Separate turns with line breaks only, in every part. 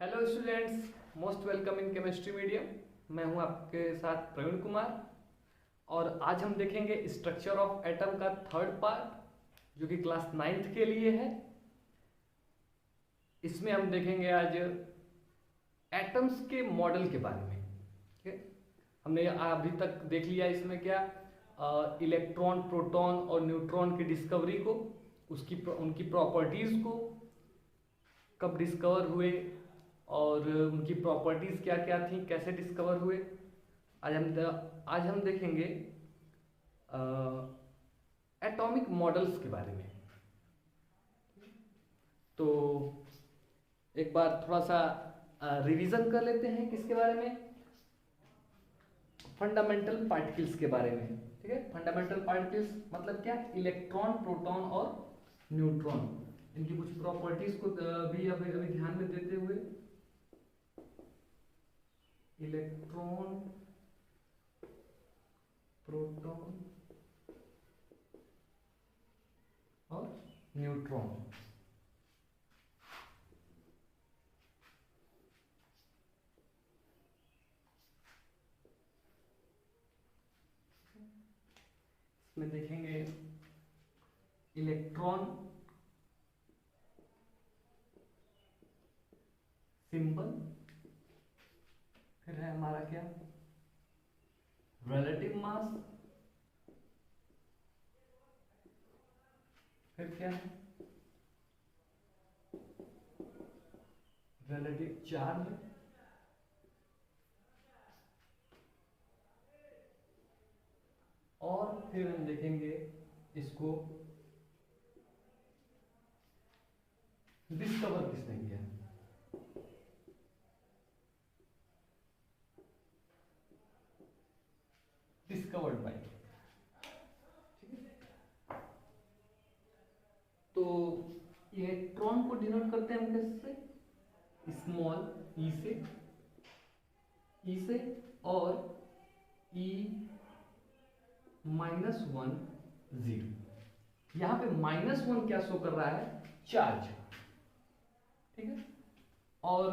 Hello students, most welcome in chemistry medium. मैं हूं आपके साथ प्रवीण कुमार और आज हम देखेंगे स्ट्रक्चर ऑफ एटम का थर्ड पार्ट जो कि क्लास नाइन्थ के लिए है। इसमें हम देखेंगे आज एटम्स के मॉडल के बारे में। ठीक है, हमने अभी तक देख लिया इसमें क्या इलेक्ट्रॉन, प्रोटॉन और न्यूट्रॉन की डिस्कवरी को, उनकी प्रॉपर्टीज को, कब डिस्कवर हुए और उनकी प्रॉपर्टीज क्या क्या थी, कैसे डिस्कवर हुए। आज हम देखेंगे एटॉमिक मॉडल्स के बारे में। तो एक बार थोड़ा सा रिवीजन कर लेते हैं किसके बारे में, फंडामेंटल पार्टिकल्स के बारे में। ठीक है, फंडामेंटल पार्टिकल्स मतलब क्या, इलेक्ट्रॉन, प्रोटॉन और न्यूट्रॉन, इनकी कुछ प्रॉपर्टीज को भी अभी अभी ध्यान में देते हुए, इलेक्ट्रॉन, प्रोटॉन और न्यूट्रॉन। इसमें देखेंगे इलेक्ट्रॉन सिंबल, फिर है हमारा क्या, रिलेटिव मास, फिर क्या है रिलेटिव चार्ज, और फिर हम देखेंगे इसको डिस्कवर किसने किया। Discovered by. तो इलेक्ट्रॉन को डिनोट करते हैं हम कैसे, स्मॉल ई से और E-10। यहां पे -1 क्या शो कर रहा है, चार्ज। ठीक है, और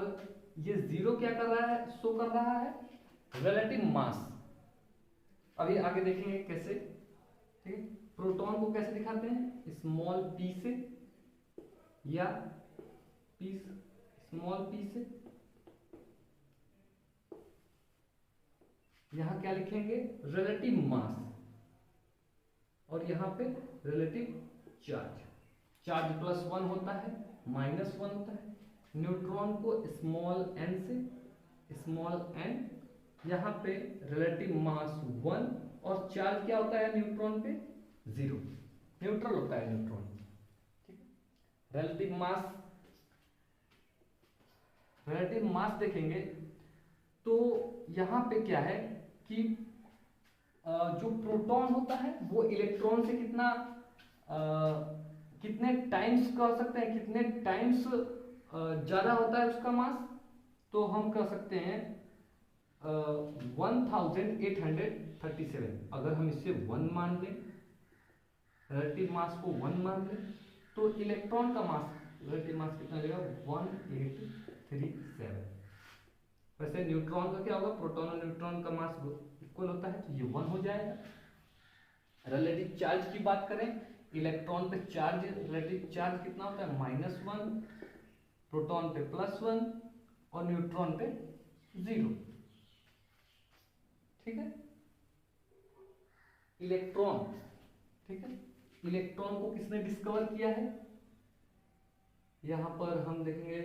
ये 0 क्या कर रहा है, शो कर रहा है रिलेटिव मास। अभी आगे देखेंगे कैसे। ठीक है, प्रोटॉन को कैसे दिखाते हैं, स्मॉल p से या p, स्मॉल p से। यहां क्या लिखेंगे, रिलेटिव मास, और यहां पे रिलेटिव चार्ज। चार्ज +1 होता है, -1 होता है। न्यूट्रॉन को स्मॉल n से, स्मॉल n, यहां पे रिलेटिव मास 1 और चार्ज क्या होता है न्यूट्रॉन पे, 0, न्यूट्रल होता है न्यूट्रॉन। ठीक है, रिलेटिव मास देखेंगे तो यहां पे क्या है कि जो प्रोटॉन होता है वो इलेक्ट्रॉन से कितने टाइम्स कह सकते हैं, कितने टाइम्स ज्यादा होता है उसका मास। तो हम कह सकते हैं 1837। अगर हम इसे 1 मान लें, रिलेटिव मास को 1 मान लें, तो इलेक्ट्रॉन का मास, रिलेटिव मास कितना हो जाएगा, 1837। वैसे न्यूट्रॉन का क्या होगा, प्रोटॉन और न्यूट्रॉन का मास इक्वल होता है, तो ये 1 हो जाएगा। रिलेटिव चार्ज की बात करें, इलेक्ट्रॉन पे चार्ज, रिलेटिव चार्ज कितना होता है, -1, प्रोटॉन पे +1 और न्यूट्रॉन पे 0। ठीक है, इलेक्ट्रॉन, ठीक है, इलेक्ट्रॉन को किसने डिस्कवर किया है, यहां पर हम देखेंगे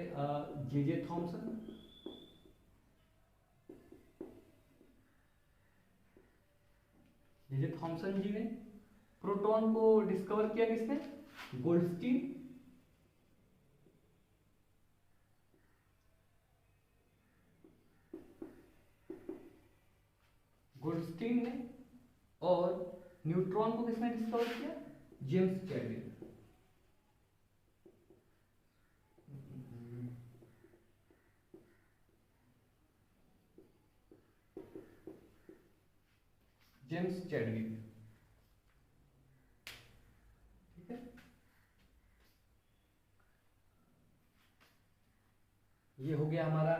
जे थॉमसन। जे थॉमसन जी ने। प्रोटॉन को डिस्कवर किया किसने, गोल्डस्टीन। गोल्डस्टीन ने। और न्यूट्रॉन को किसने डिस्कवर किया, जेम्स चैडविक। James Chadwick. ठीक है, ये हो गया हमारा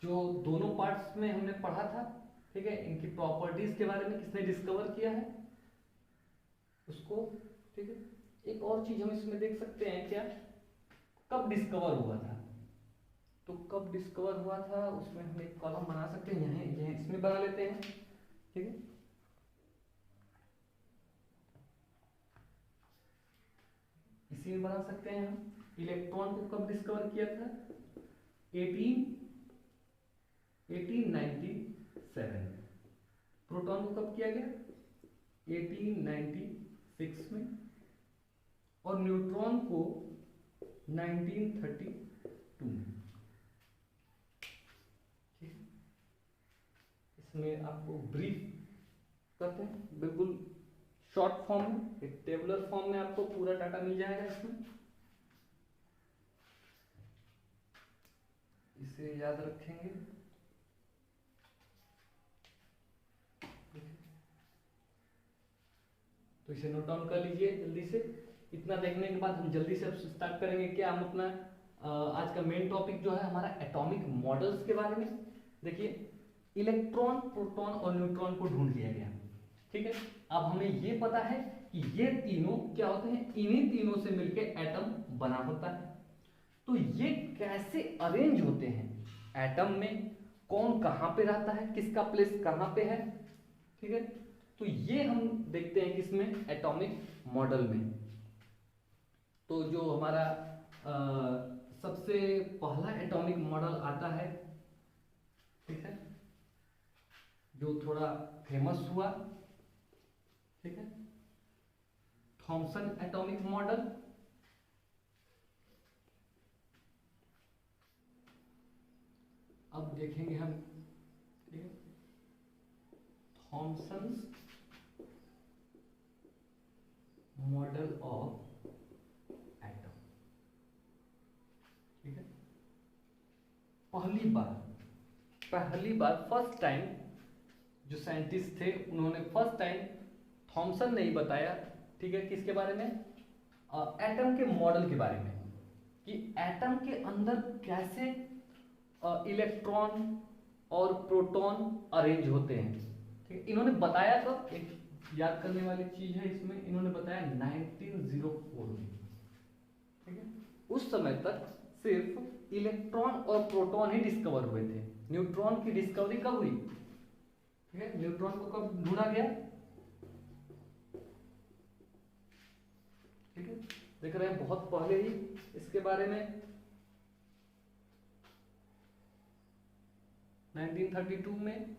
जो दोनों पार्ट्स में हमने पढ़ा था, ठीक है। इनकी प्रॉपर्टीज के बारे में किसने डिस्कवर किया है उसको, ठीक है। एक और चीज हम इसमें देख सकते हैं क्या, कब डिस्कवर हुआ था, तो कब डिस्कवर हुआ था उसमें हम एक कॉलम बना सकते हैं, यहाँ इसमें बना लेते हैं, ठीक है। इसी में बना सकते हैं हम। इलेक्ट्रॉन को कब डिस्कवर किया था, 1897। प्रोटॉन को कब किया गया, 1896 में। और न्यूट्रॉन को 1932 में। इसमें आपको ब्रीफ करते हैं, बिल्कुल शॉर्ट फॉर्म में, एक टेबुलर फॉर्म में आपको पूरा डाटा मिल जाएगा इसमें, इसे याद रखेंगे। तो इसे नोट डाउन कर लीजिए जल्दी से। इतना देखने के बाद हम जल्दी से अब स्टार्ट करेंगे क्या, हम अपना आज का मेन टॉपिक जो है हमारा एटॉमिक मॉडल्स के बारे में। देखिए इलेक्ट्रॉन, प्रोटॉन और न्यूट्रॉन को ढूंढ लिया गया, ठीक है। अब हमें ये पता है कि ये तीनों क्या होते हैं, इन्हीं तीनों से मिलकर एटम बना होता है। तो ये कैसे अरेंज होते हैं, एटम में कौन कहां पे रहता है, किसका प्लेस कहां पे है, ठीक है। तो ये हम देखते हैं किसमें, एटॉमिक मॉडल में। तो जो हमारा सबसे पहला एटॉमिक मॉडल आता है, ठीक है, जो थोड़ा फेमस हुआ, ठीक है, थॉमसन एटॉमिक मॉडल। अब देखेंगे हम, ठीक है, थॉमसन मॉडल ऑफ एटम, ठीक है। पहली बार फर्स्ट टाइम जो साइंटिस्ट थे उन्होंने फर्स्ट टाइम, थॉमसन ने ही बताया, ठीक है, किसके बारे में, एटम के मॉडल के बारे में, कि एटम के अंदर कैसे इलेक्ट्रॉन और प्रोटॉन अरेंज होते हैं, ठीक है। इन्होंने बताया, तो एक याद करने वाली चीज है इसमें, इन्होंने बताया 1904 में, ठीक है। उस समय तक सिर्फ इलेक्ट्रॉन और प्रोटॉन ही डिस्कवर हुए थे। न्यूट्रॉन की डिस्कवरी कब हुई, ठीक है, न्यूट्रॉन को कब ढूंढा गया, ठीक है, देख रहे हैं बहुत पहले ही इसके बारे में 1932 में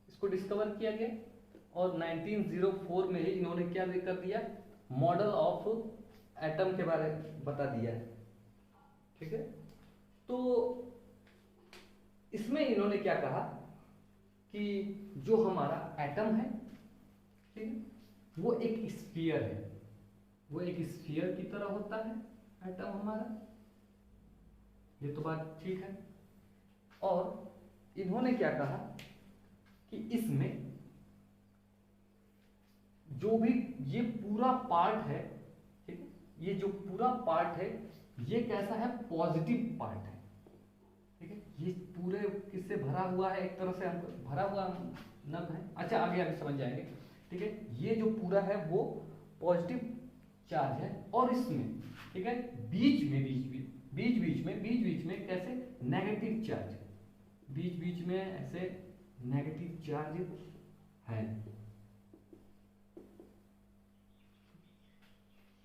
इसको डिस्कवर किया गया, और 1904 में ही इन्होंने क्या कर दिया, मॉडल ऑफ एटम के बारे में बता दिया है, ठीक है। तो इसमें इन्होंने क्या कहा कि जो हमारा एटम है, ठीक है, वो एक स्फीयर है, वो एक स्फीयर की तरह होता है एटम हमारा, ये तो बात ठीक है। और इन्होंने क्या कहा कि इसमें जो भी ये पूरा पार्ट है, ठीक है, ये जो पूरा पार्ट है ये कैसा है, पॉजिटिव पार्ट है, ठीक है। ये पूरे किससे भरा हुआ है, एक तरह से हमको भरा हुआ नब है, अच्छा आगे आगे समझ जाएंगे, ठीक है। ये जो पूरा है वो पॉजिटिव चार्ज है, और इसमें, ठीक है, बीच बीच में कैसे नेगेटिव चार्ज, बीच में ऐसे नेगेटिव चार्ज है।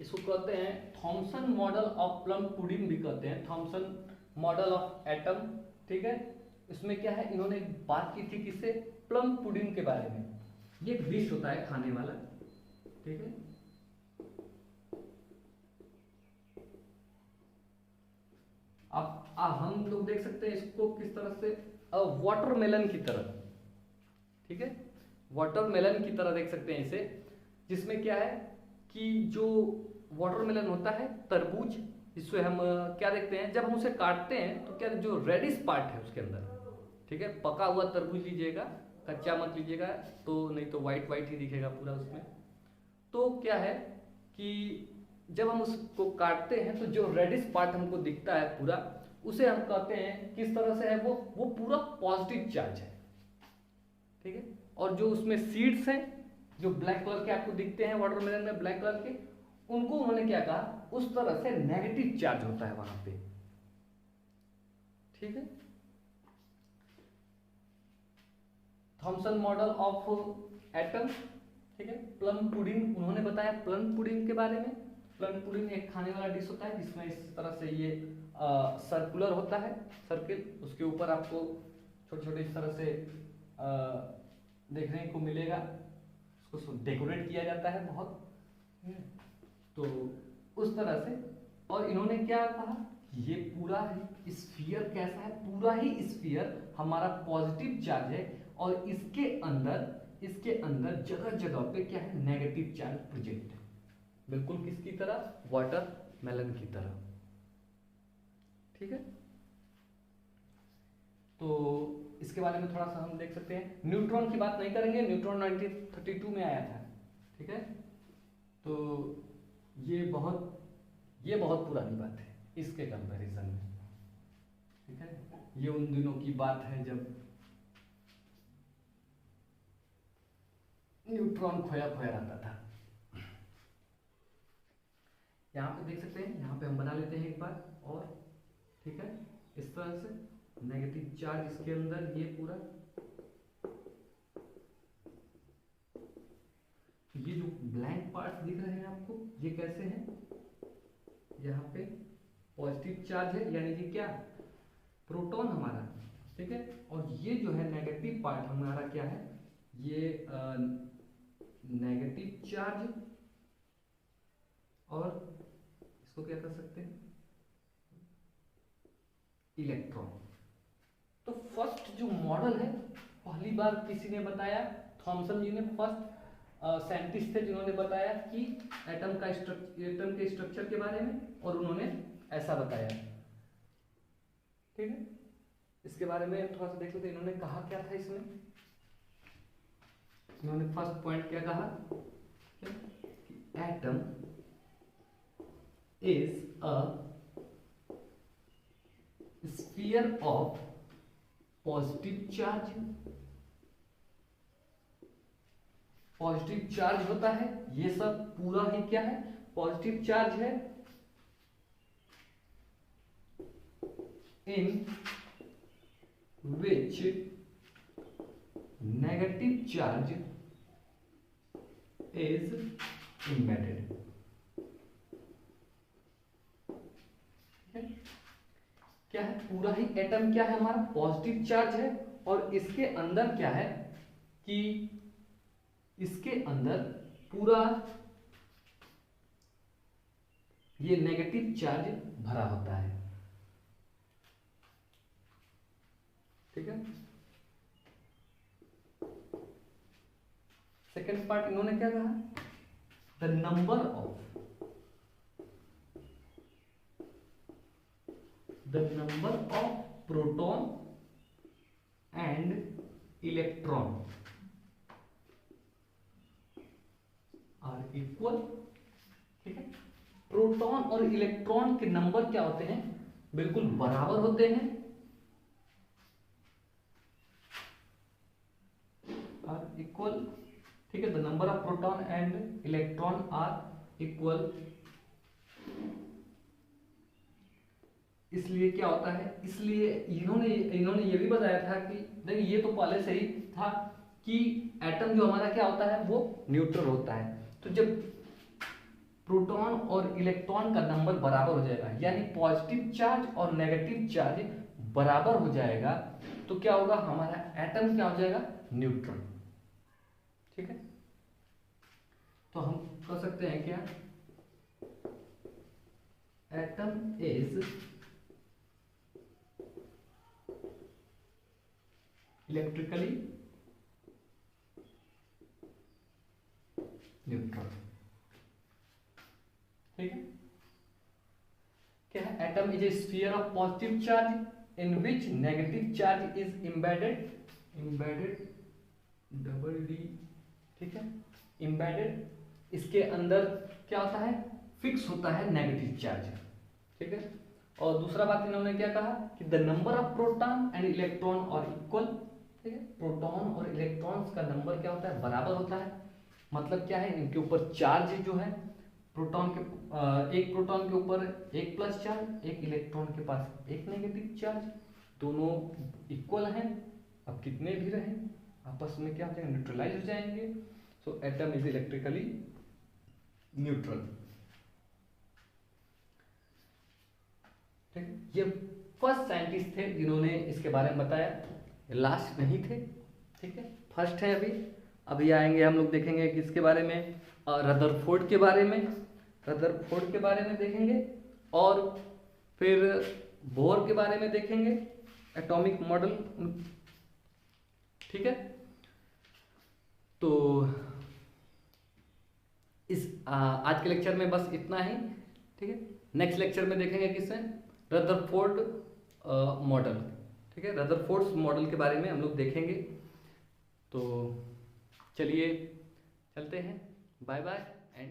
इसको कहते हैं Thompson model of plum pudding भी कहते हैं, थॉमसन मॉडल ऑफ एटम, ठीक है। इसमें क्या है, इन्होंने बात की थी किससे, प्लम पुडिंग के बारे में। ये एक डिश होता है खाने वाला, ठीक है। अब हम लोग देख सकते हैं इसको किस तरह से, वाटरमेलन की तरह, ठीक है, वाटरमेलन की तरह देख सकते हैं इसे, जिसमें क्या है कि जो वाटरमेलन होता है, तरबूज, इससे हम क्या देखते हैं, जब हम उसे काटते हैं तो क्या जो रेडिश पार्ट है उसके अंदर, ठीक है, पका हुआ तरबूज लीजिएगा, कच्चा मत लीजिएगा, तो नहीं तो वाइट वाइट ही दिखेगा पूरा उसमें। तो क्या है कि जब हम उसको काटते हैं तो जो रेडिश पार्ट हमको दिखता है पूरा, उसे हम कहते हैं किस तरह से है वो पूरा पॉजिटिव चार्ज है, ठीक है। और जो उसमें सीड्स हैं जो ब्लैक कलर के आपको दिखते हैं वाटरमेलन में ब्लैक कलर के, उनको उन्होंने क्या कहा, उस तरह से नेगेटिव चार्ज होता है वहां पे, ठीक है। थॉमसन मॉडल ऑफ एटम, ठीक है। प्लम पुडिंग उन्होंने बताया प्लम पुडिंग के बारे में। प्लम पुडिंग एक खाने वाला डिश होता है जिसमें इस तरह से ये सर्कुलर होता है, सर्किल, उसके ऊपर आपको छोटे छोटे इस तरह से देखने को मिलेगा, उसको डेकोरेट किया जाता है बहुत, तो उस तरह से। और इन्होंने क्या कहा, ये पूरा स्फीयर कैसा है, पूरा ही स्फीयर हमारा पॉजिटिव चार्ज है और इसके अंदर जगह जगह पे क्या है, नेगेटिव चार्ज प्रेजेंट है, बिल्कुल किसकी तरह, वाटरमेलन की तरह, ठीक है। तो इसके बारे में थोड़ा सा हम देख सकते हैं। न्यूट्रॉन की बात नहीं करेंगे, न्यूट्रॉन 1932 में आया था, ठीक है। तो ये बहुत पुरानी बात है इसके कंपैरिजन में, ठीक है। ये उन दिनों की बात है जब न्यूट्रॉन खोया रहता था। यहाँ पे देख सकते हैं, यहाँ पे हम बना लेते हैं एक बार और, ठीक है। इस तरह से नेगेटिव चार्ज इसके अंदर, ये पूरा, ये जो ब्लैंक पार्ट्स दिख रहे हैं आपको, ये कैसे हैं, यहाँ पे पॉजिटिव चार्ज है, यानी कि क्या, प्रोटॉन हमारा, ठीक है। और ये जो है नेगेटिव पार्ट हमारा क्या है, ये नेगेटिव चार्ज, और इसको क्या कर सकते हैं, इलेक्ट्रॉन। तो फर्स्ट जो मॉडल है, पहली बार किसी ने बताया, थॉमसन जी ने फर्स्ट साइंटिस्ट थे जिन्होंने बताया कि एटम के स्ट्रक्चर के बारे में, और उन्होंने ऐसा बताया, ठीक है। इसके बारे में थोड़ा सा देख लेते हैं, इन्होंने कहा क्या था इसमें। इन्होंने फर्स्ट पॉइंट क्या कहा कि atom is a sphere of positive charge. Positive charge होता है, ये सब पूरा ही क्या है, पॉजिटिव चार्ज है, इन विच नेगेटिव चार्ज इज embedded। क्या है, पूरा ही एटम क्या है हमारा, पॉजिटिव चार्ज है, और इसके अंदर क्या है कि इसके अंदर पूरा ये नेगेटिव चार्ज भरा होता है, ठीक है। सेकेंड पार्ट इन्होंने क्या कहा, the number of proton and electron are equal, ठीक है। प्रोटॉन और इलेक्ट्रॉन के नंबर क्या होते हैं, बिल्कुल बराबर होते हैं, आर इक्वल, ठीक है। The number of proton and electron are equal. इसलिए क्या होता है, इसलिए इन्होंने ये भी बताया था कि देखिए, ये तो पहले से ही था कि एटम जो हमारा क्या होता है, वो न्यूट्रल होता है। तो जब प्रोटॉन और इलेक्ट्रॉन का नंबर बराबर हो जाएगा, यानी पॉजिटिव चार्ज और नेगेटिव चार्ज बराबर हो जाएगा, तो क्या होगा, हमारा एटम क्या हो जाएगा, न्यूट्रल, ठीक है। तो हम कह सकते हैं क्या, एटम इज इलेक्ट्रिकली न्यूट्रल, ठीक है। क्या है, atom is a sphere of positive charge in which negative charge is embedded double D, ठीक है, एम्बेडेड। इसके अंदर क्या होता है, फिक्स होता है नेगेटिव चार्ज, ठीक है। और दूसरा बात इन्होंने क्या कहा कि the number of proton and electron और इक्वल, ठीक है, प्रोटॉन और इलेक्ट्रॉन्स का नंबर क्या होता है, बराबर होता है। मतलब क्या है, इनके ऊपर चार्ज जो है, प्रोटॉन के एक प्रोटॉन के ऊपर एक प्लस चार्ज, एक इलेक्ट्रॉन के पास एक नेगेटिव चार्ज, दोनों इक्वल हैं। अब कितने भी रहे आपस में क्या हो जाएंगे, न्यूट्रलाइज हो जाएंगे। सो एटम इज इलेक्ट्रिकली न्यूट्रल। ठीक है, ये फर्स्ट साइंटिस्ट थे जिन्होंने इसके बारे में बताया, लास्ट नहीं थे। ठीक है, फर्स्ट है। अभी आएंगे हम लोग, देखेंगे किसके बारे में, रदरफोर्ड के बारे में, रदरफोर्ड के बारे में देखेंगे, और फिर बोर के बारे में देखेंगे, एटॉमिक मॉडल। ठीक है, तो इस आज के लेक्चर में बस इतना ही। ठीक है, नेक्स्ट लेक्चर में देखेंगे किससे, रदरफोर्ड मॉडल। ठीक है, रदरफोर्ड मॉडल के बारे में हम लोग देखेंगे। तो चलिए चलते हैं, बाय बाय एंड